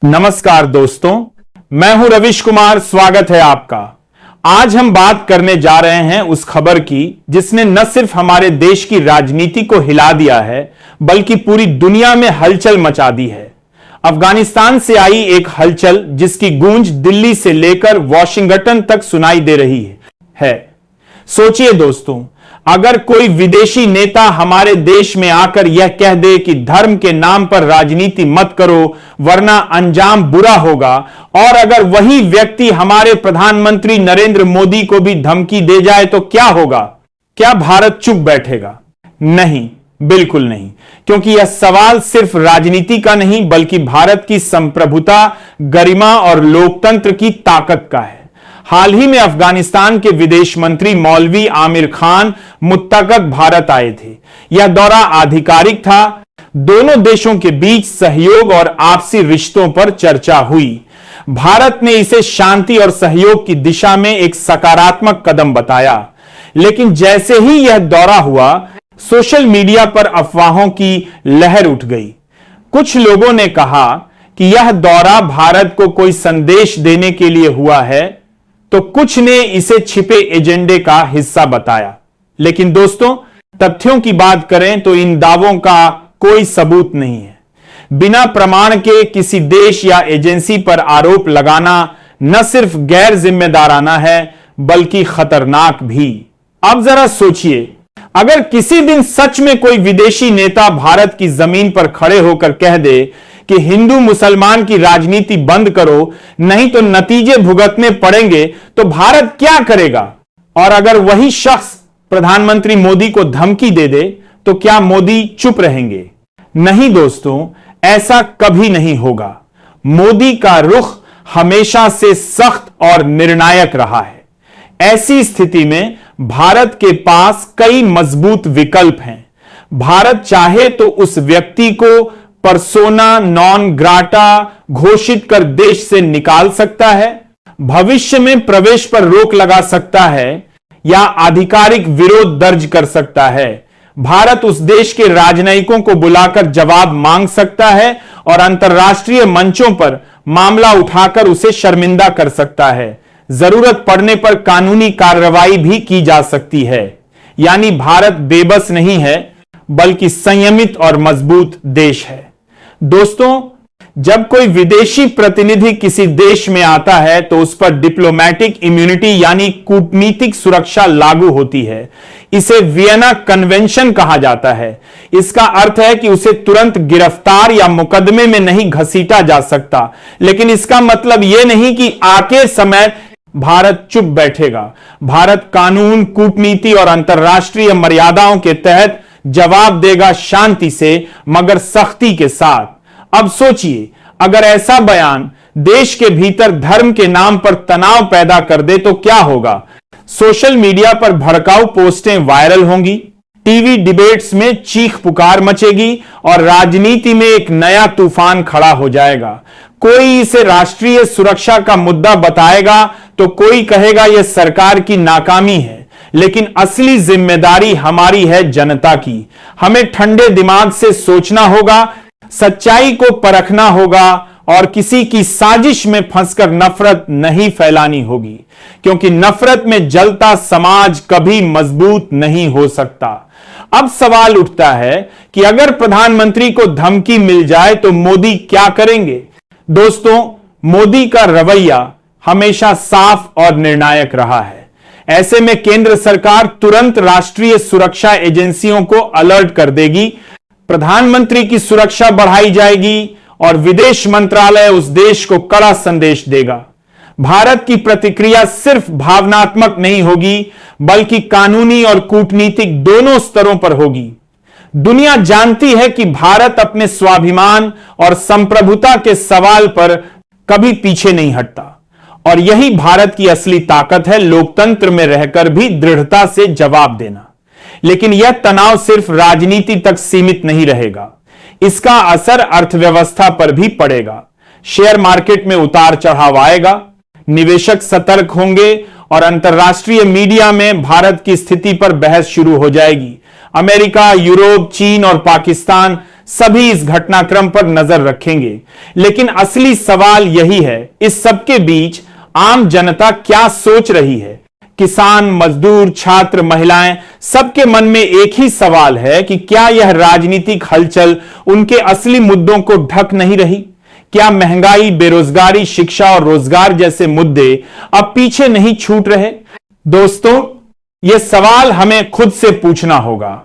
नमस्कार दोस्तों, मैं हूं रविश कुमार। स्वागत है आपका। आज हम बात करने जा रहे हैं उस खबर की जिसने न सिर्फ हमारे देश की राजनीति को हिला दिया है बल्कि पूरी दुनिया में हलचल मचा दी है। अफगानिस्तान से आई एक हलचल जिसकी गूंज दिल्ली से लेकर वॉशिंगटन तक सुनाई दे रही है। सोचिए दोस्तों, अगर कोई विदेशी नेता हमारे देश में आकर यह कह दे कि धर्म के नाम पर राजनीति मत करो वरना अंजाम बुरा होगा, और अगर वही व्यक्ति हमारे प्रधानमंत्री नरेंद्र मोदी को भी धमकी दे जाए तो क्या होगा? क्या भारत चुप बैठेगा? नहीं, बिल्कुल नहीं, क्योंकि यह सवाल सिर्फ राजनीति का नहीं बल्कि भारत की संप्रभुता, गरिमा और लोकतंत्र की ताकत का है। हाल ही में अफगानिस्तान के विदेश मंत्री मौलवी आमिर खान मुत्तकद भारत आए थे। यह दौरा आधिकारिक था। दोनों देशों के बीच सहयोग और आपसी रिश्तों पर चर्चा हुई। भारत ने इसे शांति और सहयोग की दिशा में एक सकारात्मक कदम बताया। लेकिन जैसे ही यह दौरा हुआ, सोशल मीडिया पर अफवाहों की लहर उठ गई। कुछ लोगों ने कहा कि यह दौरा भारत को कोई संदेश देने के लिए हुआ है, तो कुछ ने इसे छिपे एजेंडे का हिस्सा बताया। लेकिन दोस्तों, तथ्यों की बात करें तो इन दावों का कोई सबूत नहीं है। बिना प्रमाण के किसी देश या एजेंसी पर आरोप लगाना न सिर्फ गैर जिम्मेदाराना है बल्कि खतरनाक भी। अब जरा सोचिए, अगर किसी दिन सच में कोई विदेशी नेता भारत की जमीन पर खड़े होकर कह दे कि हिंदू मुसलमान की राजनीति बंद करो, नहीं तो नतीजे भुगतने पड़ेंगे, तो भारत क्या करेगा? और अगर वही शख्स प्रधानमंत्री मोदी को धमकी दे दे तो क्या मोदी चुप रहेंगे? नहीं दोस्तों, ऐसा कभी नहीं होगा। मोदी का रुख हमेशा से सख्त और निर्णायक रहा है। ऐसी स्थिति में भारत के पास कई मजबूत विकल्प हैं। भारत चाहे तो उस व्यक्ति को पर्सोना नॉन ग्राटा घोषित कर देश से निकाल सकता है, भविष्य में प्रवेश पर रोक लगा सकता है या आधिकारिक विरोध दर्ज कर सकता है। भारत उस देश के राजनयिकों को बुलाकर जवाब मांग सकता है और अंतर्राष्ट्रीय मंचों पर मामला उठाकर उसे शर्मिंदा कर सकता है। जरूरत पड़ने पर कानूनी कार्रवाई भी की जा सकती है। यानी भारत बेबस नहीं है बल्कि संयमित और मजबूत देश है। दोस्तों, जब कोई विदेशी प्रतिनिधि किसी देश में आता है तो उस पर डिप्लोमेटिक इम्यूनिटी यानी कूटनीतिक सुरक्षा लागू होती है। इसे वियना कन्वेंशन कहा जाता है। इसका अर्थ है कि उसे तुरंत गिरफ्तार या मुकदमे में नहीं घसीटा जा सकता। लेकिन इसका मतलब यह नहीं कि आके समय भारत चुप बैठेगा। भारत कानून, कूटनीति और अंतर्राष्ट्रीय मर्यादाओं के तहत जवाब देगा, शांति से मगर सख्ती के साथ। अब सोचिए, अगर ऐसा बयान देश के भीतर धर्म के नाम पर तनाव पैदा कर दे तो क्या होगा? सोशल मीडिया पर भड़काऊ पोस्टें वायरल होंगी, टीवी डिबेट्स में चीख पुकार मचेगी और राजनीति में एक नया तूफान खड़ा हो जाएगा। कोई इसे राष्ट्रीय सुरक्षा का मुद्दा बताएगा तो कोई कहेगा यह सरकार की नाकामी है। लेकिन असली जिम्मेदारी हमारी है, जनता की। हमें ठंडे दिमाग से सोचना होगा, सच्चाई को परखना होगा और किसी की साजिश में फंसकर नफरत नहीं फैलानी होगी, क्योंकि नफरत में जलता समाज कभी मजबूत नहीं हो सकता। अब सवाल उठता है कि अगर प्रधानमंत्री को धमकी मिल जाए तो मोदी क्या करेंगे? दोस्तों, मोदी का रवैया हमेशा साफ और निर्णायक रहा है। ऐसे में केंद्र सरकार तुरंत राष्ट्रीय सुरक्षा एजेंसियों को अलर्ट कर देगी, प्रधानमंत्री की सुरक्षा बढ़ाई जाएगी और विदेश मंत्रालय उस देश को कड़ा संदेश देगा। भारत की प्रतिक्रिया सिर्फ भावनात्मक नहीं होगी बल्कि कानूनी और कूटनीतिक दोनों स्तरों पर होगी। दुनिया जानती है कि भारत अपने स्वाभिमान और संप्रभुता के सवाल पर कभी पीछे नहीं हटता, और यही भारत की असली ताकत है, लोकतंत्र में रहकर भी दृढ़ता से जवाब देना। लेकिन यह तनाव सिर्फ राजनीति तक सीमित नहीं रहेगा। इसका असर अर्थव्यवस्था पर भी पड़ेगा। शेयर मार्केट में उतार चढ़ाव आएगा, निवेशक सतर्क होंगे और अंतर्राष्ट्रीय मीडिया में भारत की स्थिति पर बहस शुरू हो जाएगी। अमेरिका, यूरोप, चीन और पाकिस्तान सभी इस घटनाक्रम पर नजर रखेंगे। लेकिन असली सवाल यही है, इस सबके बीच आम जनता क्या सोच रही है? किसान, मजदूर, छात्र, महिलाएं, सबके मन में एक ही सवाल है कि क्या यह राजनीतिक हलचल उनके असली मुद्दों को ढक नहीं रही? क्या महंगाई, बेरोजगारी, शिक्षा और रोजगार जैसे मुद्दे अब पीछे नहीं छूट रहे? दोस्तों, यह सवाल हमें खुद से पूछना होगा।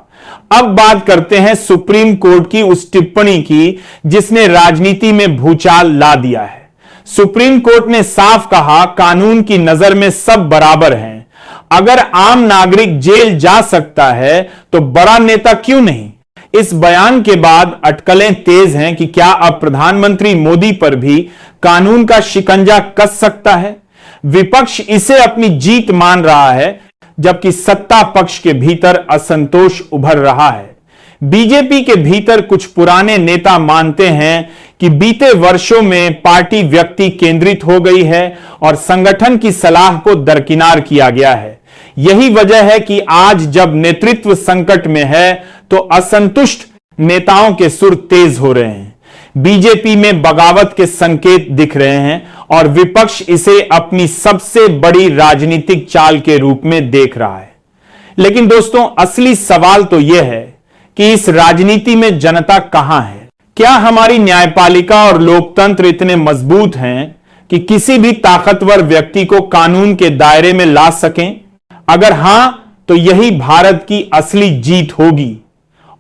अब बात करते हैं सुप्रीम कोर्ट की उस टिप्पणी की जिसने राजनीति में भूचाल ला दिया है। सुप्रीम कोर्ट ने साफ कहा, कानून की नजर में सब बराबर हैं। अगर आम नागरिक जेल जा सकता है तो बड़ा नेता क्यों नहीं? इस बयान के बाद अटकलें तेज हैं कि क्या अब प्रधानमंत्री मोदी पर भी कानून का शिकंजा कस सकता है? विपक्ष इसे अपनी जीत मान रहा है, जबकि सत्ता पक्ष के भीतर असंतोष उभर रहा है। बीजेपी के भीतर कुछ पुराने नेता मानते हैं कि बीते वर्षों में पार्टी व्यक्ति केंद्रित हो गई है और संगठन की सलाह को दरकिनार किया गया है। यही वजह है कि आज जब नेतृत्व संकट में है तो असंतुष्ट नेताओं के सुर तेज हो रहे हैं। बीजेपी में बगावत के संकेत दिख रहे हैं और विपक्ष इसे अपनी सबसे बड़ी राजनीतिक चाल के रूप में देख रहा है। लेकिन दोस्तों, असली सवाल तो यह है कि इस राजनीति में जनता कहां है? क्या हमारी न्यायपालिका और लोकतंत्र इतने मजबूत हैं कि किसी भी ताकतवर व्यक्ति को कानून के दायरे में ला सकें? अगर हां, तो यही भारत की असली जीत होगी,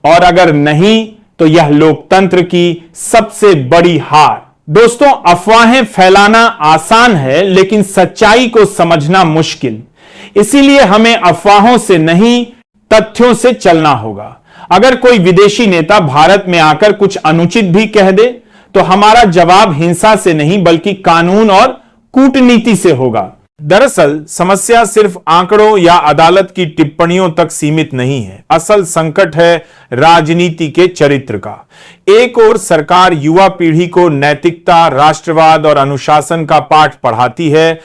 और अगर नहीं तो यह लोकतंत्र की सबसे बड़ी हार। दोस्तों, अफवाहें फैलाना आसान है, लेकिन सच्चाई को समझना मुश्किल। इसीलिए हमें अफवाहों से नहीं, तथ्यों से चलना होगा। अगर कोई विदेशी नेता भारत में आकर कुछ अनुचित भी कह दे तो हमारा जवाब हिंसा से नहीं बल्कि कानून और कूटनीति से होगा। दरअसल समस्या सिर्फ आंकड़ों या अदालत की टिप्पणियों तक सीमित नहीं है। असल संकट है राजनीति के चरित्र का। एक ओर सरकार युवा पीढ़ी को नैतिकता, राष्ट्रवाद और अनुशासन का पाठ पढ़ाती है,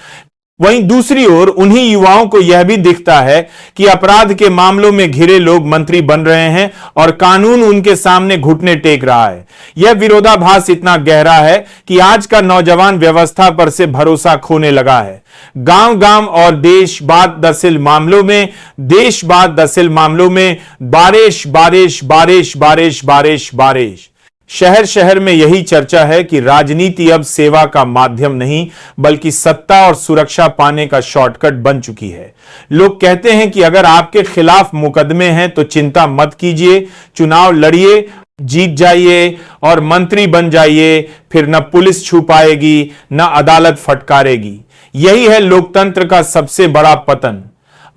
वहीं दूसरी ओर उन्हीं युवाओं को यह भी दिखता है कि अपराध के मामलों में घिरे लोग मंत्री बन रहे हैं और कानून उनके सामने घुटने टेक रहा है। यह विरोधाभास इतना गहरा है कि आज का नौजवान व्यवस्था पर से भरोसा खोने लगा है। गांव-गांव और देश बाद दसिल मामलों में, देश बाद दसिल मामलों में बारिश बारिश बारिश बारिश बारिश बारिश। शहर शहर में यही चर्चा है कि राजनीति अब सेवा का माध्यम नहीं बल्कि सत्ता और सुरक्षा पाने का शॉर्टकट बन चुकी है। लोग कहते हैं कि अगर आपके खिलाफ मुकदमे हैं तो चिंता मत कीजिए, चुनाव लड़िए, जीत जाइए और मंत्री बन जाइए, फिर न पुलिस छू पाएगी न अदालत फटकारेगी। यही है लोकतंत्र का सबसे बड़ा पतन।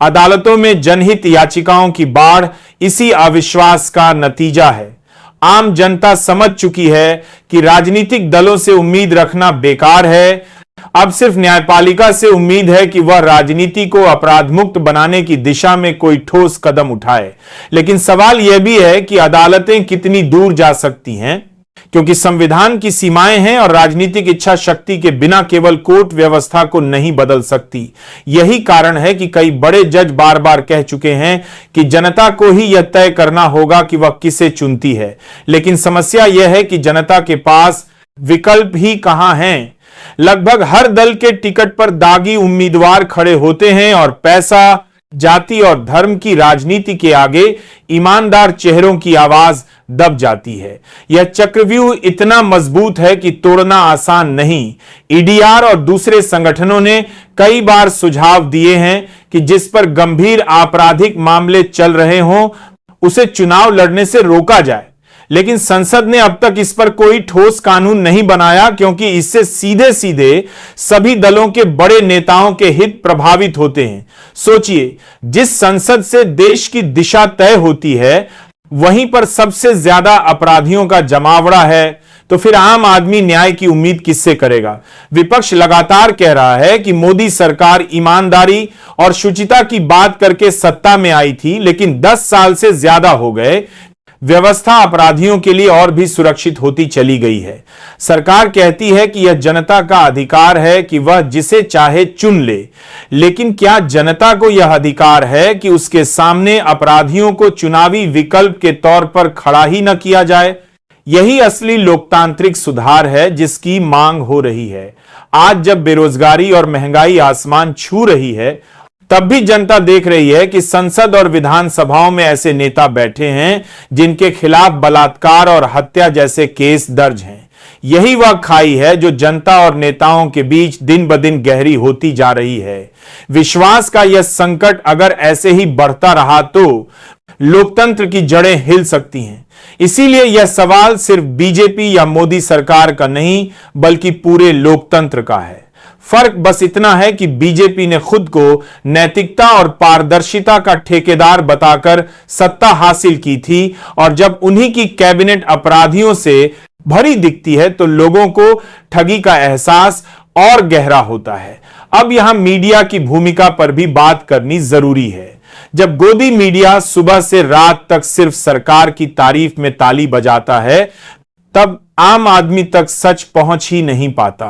अदालतों में जनहित याचिकाओं की बाढ़ इसी अविश्वास का नतीजा है। आम जनता समझ चुकी है कि राजनीतिक दलों से उम्मीद रखना बेकार है। अब सिर्फ न्यायपालिका से उम्मीद है कि वह राजनीति को अपराध मुक्त बनाने की दिशा में कोई ठोस कदम उठाए। लेकिन सवाल यह भी है कि अदालतें कितनी दूर जा सकती हैं, क्योंकि संविधान की सीमाएं हैं और राजनीतिक इच्छा शक्ति के बिना केवल कोर्ट व्यवस्था को नहीं बदल सकती। यही कारण है कि कई बड़े जज बार बार कह चुके हैं कि जनता को ही यह तय करना होगा कि वह किसे चुनती है। लेकिन समस्या यह है कि जनता के पास विकल्प ही कहां हैं। लगभग हर दल के टिकट पर दागी उम्मीदवार खड़े होते हैं और पैसा, जाति और धर्म की राजनीति के आगे ईमानदार चेहरों की आवाज दब जाती है। यह चक्रव्यूह इतना मजबूत है कि तोड़ना आसान नहीं। ईडीआर और दूसरे संगठनों ने कई बार सुझाव दिए हैं कि जिस पर गंभीर आपराधिक मामले चल रहे हों उसे चुनाव लड़ने से रोका जाए, लेकिन संसद ने अब तक इस पर कोई ठोस कानून नहीं बनाया, क्योंकि इससे सीधे सीधे सभी दलों के बड़े नेताओं के हित प्रभावित होते हैं। सोचिए, जिस संसद से देश की दिशा तय होती है वहीं पर सबसे ज्यादा अपराधियों का जमावड़ा है, तो फिर आम आदमी न्याय की उम्मीद किससे करेगा? विपक्ष लगातार कह रहा है कि मोदी सरकार ईमानदारी और शुचिता की बात करके सत्ता में आई थी, लेकिन 10 साल से ज्यादा हो गए व्यवस्था अपराधियों के लिए और भी सुरक्षित होती चली गई है। सरकार कहती है कि यह जनता का अधिकार है कि वह जिसे चाहे चुन ले, लेकिन क्या जनता को यह अधिकार है कि उसके सामने अपराधियों को चुनावी विकल्प के तौर पर खड़ा ही न किया जाए? यही असली लोकतांत्रिक सुधार है जिसकी मांग हो रही है। आज जब बेरोजगारी और महंगाई आसमान छू रही है, तब भी जनता देख रही है कि संसद और विधानसभाओं में ऐसे नेता बैठे हैं जिनके खिलाफ बलात्कार और हत्या जैसे केस दर्ज हैं। यही वह खाई है जो जनता और नेताओं के बीच दिन ब दिन गहरी होती जा रही है। विश्वास का यह संकट अगर ऐसे ही बढ़ता रहा तो लोकतंत्र की जड़ें हिल सकती हैं। इसीलिए यह सवाल सिर्फ बीजेपी या मोदी सरकार का नहीं, बल्कि पूरे लोकतंत्र का है। फर्क बस इतना है कि बीजेपी ने खुद को नैतिकता और पारदर्शिता का ठेकेदार बताकर सत्ता हासिल की थी, और जब उन्हीं की कैबिनेट अपराधियों से भरी दिखती है तो लोगों को ठगी का एहसास और गहरा होता है। अब यहां मीडिया की भूमिका पर भी बात करनी जरूरी है। जब गोदी मीडिया सुबह से रात तक सिर्फ सरकार की तारीफ में ताली बजाता है, तब आम आदमी तक सच पहुंच ही नहीं पाता।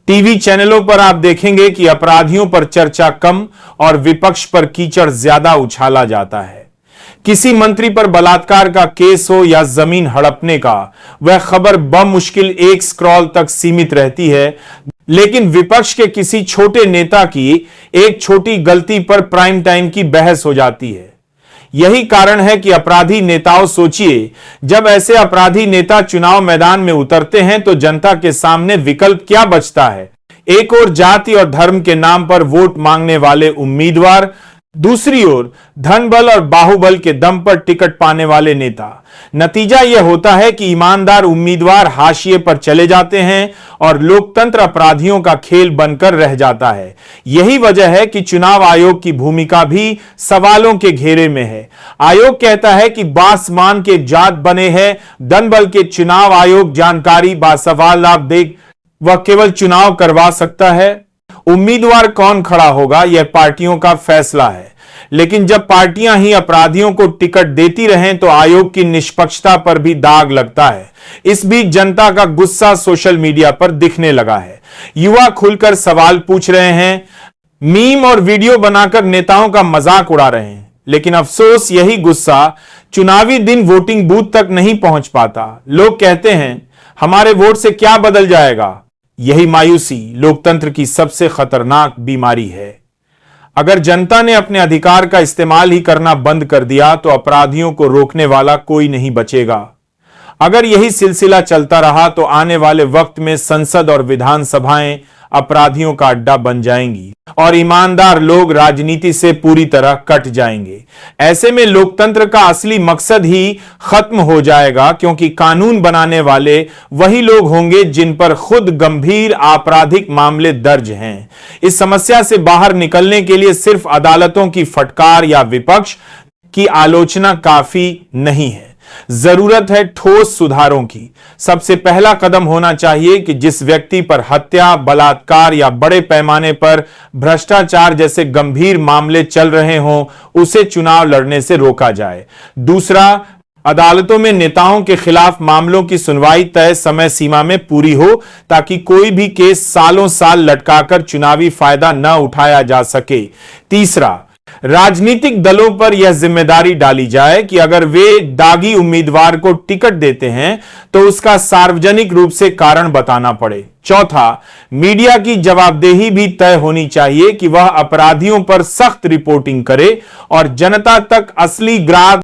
टीवी चैनलों पर आप देखेंगे कि अपराधियों पर चर्चा कम और विपक्ष पर कीचड़ ज्यादा उछाला जाता है। किसी मंत्री पर बलात्कार का केस हो या जमीन हड़पने का, वह खबर बमुश्किल एक स्क्रॉल तक सीमित रहती है, लेकिन विपक्ष के किसी छोटे नेता की एक छोटी गलती पर प्राइम टाइम की बहस हो जाती है। यही कारण है कि अपराधी नेताओं, सोचिए, जब ऐसे अपराधी नेता चुनाव मैदान में उतरते हैं तो जनता के सामने विकल्प क्या बचता है? एक ओर जाति और धर्म के नाम पर वोट मांगने वाले उम्मीदवार, दूसरी ओर धन बल और बाहुबल के दम पर टिकट पाने वाले नेता। नतीजा यह होता है कि ईमानदार उम्मीदवार हाशिए पर चले जाते हैं और लोकतंत्र अपराधियों का खेल बनकर रह जाता है। यही वजह है कि चुनाव आयोग की भूमिका भी सवालों के घेरे में है। आयोग कहता है कि बासमान के जात बने हैं, धन बल के चुनाव आयोग जानकारी बासवाल आप देख, वह केवल चुनाव करवा सकता है। उम्मीदवार कौन खड़ा होगा यह पार्टियों का फैसला है, लेकिन जब पार्टियां ही अपराधियों को टिकट देती रहें तो आयोग की निष्पक्षता पर भी दाग लगता है। इस बीच जनता का गुस्सा सोशल मीडिया पर दिखने लगा है। युवा खुलकर सवाल पूछ रहे हैं, मीम और वीडियो बनाकर नेताओं का मजाक उड़ा रहे हैं, लेकिन अफसोस यही गुस्सा चुनावी दिन वोटिंग बूथ तक नहीं पहुंच पाता। लोग कहते हैं, हमारे वोट से क्या बदल जाएगा? यही मायूसी लोकतंत्र की सबसे खतरनाक बीमारी है। अगर जनता ने अपने अधिकार का इस्तेमाल ही करना बंद कर दिया तो अपराधियों को रोकने वाला कोई नहीं बचेगा। अगर यही सिलसिला चलता रहा तो आने वाले वक्त में संसद और विधानसभाएं अपराधियों का अड्डा बन जाएंगी और ईमानदार लोग राजनीति से पूरी तरह कट जाएंगे। ऐसे में लोकतंत्र का असली मकसद ही खत्म हो जाएगा, क्योंकि कानून बनाने वाले वही लोग होंगे जिन पर खुद गंभीर आपराधिक मामले दर्ज हैं। इस समस्या से बाहर निकलने के लिए सिर्फ अदालतों की फटकार या विपक्ष की आलोचना काफी नहीं है। जरूरत है ठोस सुधारों की। सबसे पहला कदम होना चाहिए कि जिस व्यक्ति पर हत्या, बलात्कार या बड़े पैमाने पर भ्रष्टाचार जैसे गंभीर मामले चल रहे हों, उसे चुनाव लड़ने से रोका जाए। दूसरा, अदालतों में नेताओं के खिलाफ मामलों की सुनवाई तय समय सीमा में पूरी हो, ताकि कोई भी केस सालों साल लटकाकर चुनावी फायदा न उठाया जा सके। तीसरा, राजनीतिक दलों पर यह जिम्मेदारी डाली जाए कि अगर वे दागी उम्मीदवार को टिकट देते हैं तो उसका सार्वजनिक रूप से कारण बताना पड़े। चौथा, मीडिया की जवाबदेही भी तय होनी चाहिए कि वह अपराधियों पर सख्त रिपोर्टिंग करे और जनता तक असली ग्राहक